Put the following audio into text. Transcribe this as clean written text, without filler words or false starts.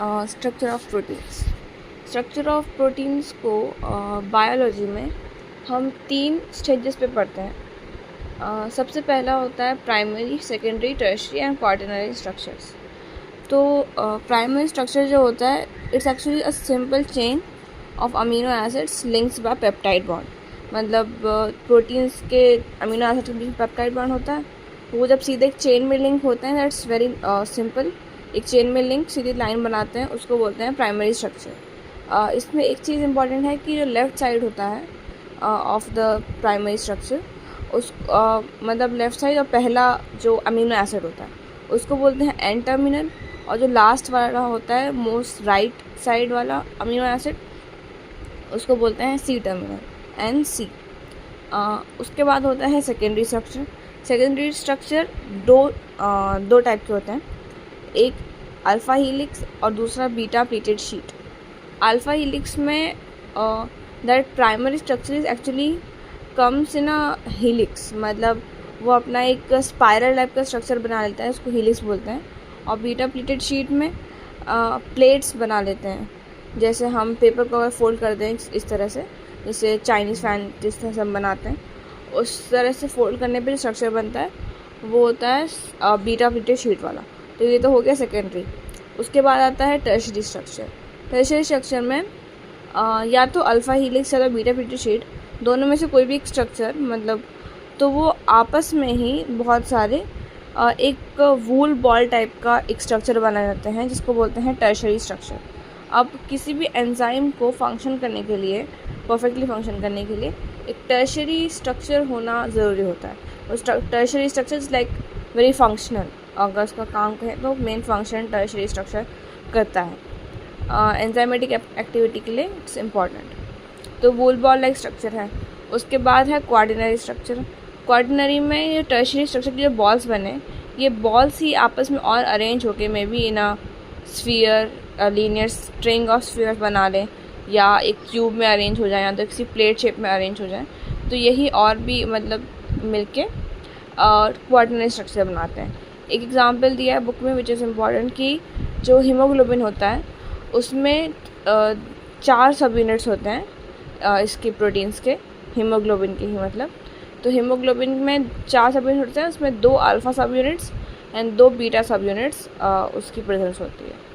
Structure of proteins. Structure of proteins को biology में हम 3 स्टेजेस पे पढ़ते हैं। सबसे पहला होता है primary, secondary, tertiary and quaternary structures. तो प्राइमरी स्ट्रक्चर जो होता है it's actually a simple chain of amino acids links bye peptide bond. मतलब प्रोटीन्स के अमीनो एसिड के बीच पेप्टाइड बॉन्ड होता है, वो जब सीधे एक चेन में लिंक होते हैं दैट्स वेरी सिंपल। एक चेन में लिंक सीधी लाइन बनाते हैं, उसको बोलते हैं प्राइमरी स्ट्रक्चर। इसमें एक चीज़ इंपॉर्टेंट है कि जो लेफ़्ट साइड होता है ऑफ द प्राइमरी स्ट्रक्चर, उस मतलब लेफ़्ट साइड और पहला जो अमीनो एसिड होता है उसको बोलते हैं एन टर्मिनल, और जो लास्ट वाला होता है मोस्ट राइट साइड वाला अमीनो एसिड उसको बोलते हैं सी टर्मिनल, एन सी। उसके बाद होता है सेकेंडरी स्ट्रक्चर। सेकेंडरी स्ट्रक्चर दो टाइप के होते हैं, एक अल्फ़ा हीलिक्स और दूसरा beta pleated sheet. Alpha helix में that primary structure is actually comes in a helix, मतलब वो अपना एक स्पाइरल टाइप का स्ट्रक्चर बना लेता है, उसको हीलिक्स बोलते हैं। और बीटा प्लेटेड शीट में प्लेट्स बना लेते हैं, जैसे हम पेपर कवर फोल्ड करते हैं इस तरह से, जैसे चाइनीज़ फैन जिस तरह से हम बनाते हैं उस तरह से फोल्ड करने पे जो स्ट्रक्चर बनता है वो होता है बीटा प्लेटेड शीट वाला। तो ये तो हो गया सेकेंडरी। उसके बाद आता है टर्शियरी स्ट्रक्चर। टर्शियरी स्ट्रक्चर में या तो अल्फ़ा हीलिक्स या तो बीटा प्लेटेड शीट, दोनों में से कोई भी एक स्ट्रक्चर, मतलब तो वो आपस में ही बहुत सारे एक वूल बॉल टाइप का एक स्ट्रक्चर बना जाते हैं जिसको बोलते हैं टर्शियरी स्ट्रक्चर। अब किसी भी एंजाइम को फंक्शन करने के लिए, परफेक्टली फंक्शन करने के लिए एक टर्शियरी स्ट्रक्चर होना ज़रूरी होता है। उस tertiary structure is like very functional, अगर उसका काम कहें तो मेन फंक्शन टर्शियरी स्ट्रक्चर करता है एंजाइमेटिक एक्टिविटी के लिए, इट्स इम्पॉर्टेंट। तो वूल बॉल लाइक स्ट्रक्चर है। उसके बाद है क्वाटरनरी स्ट्रक्चर। क्वाटरनरी में ये टर्शियरी स्ट्रक्चर के जो बॉल्स बने, ये बॉल्स ही आपस में और अरेंज होके may be in a sphere, linear string of sphere बना लें, या एक क्यूब में अरेंज हो जाए, या तो किसी प्लेट शेप में अरेंज हो जाए। तो यही और भी मतलब मिलके क्वाटरनरी स्ट्रक्चर बनाते हैं। एक एग्जांपल दिया है बुक में विच इज़ इम्पॉर्टेंट कि जो हीमोग्लोबिन होता है उसमें 4 सब यूनिट्स होते हैं इसके प्रोटीन्स के, हीमोग्लोबिन के ही मतलब। तो हीमोग्लोबिन में 4 सब यूनिट होते हैं, उसमें 2 अल्फ़ा सब यूनिट्स एंड 2 बीटा सब यूनिट्स उसकी प्रेजेंस होती है।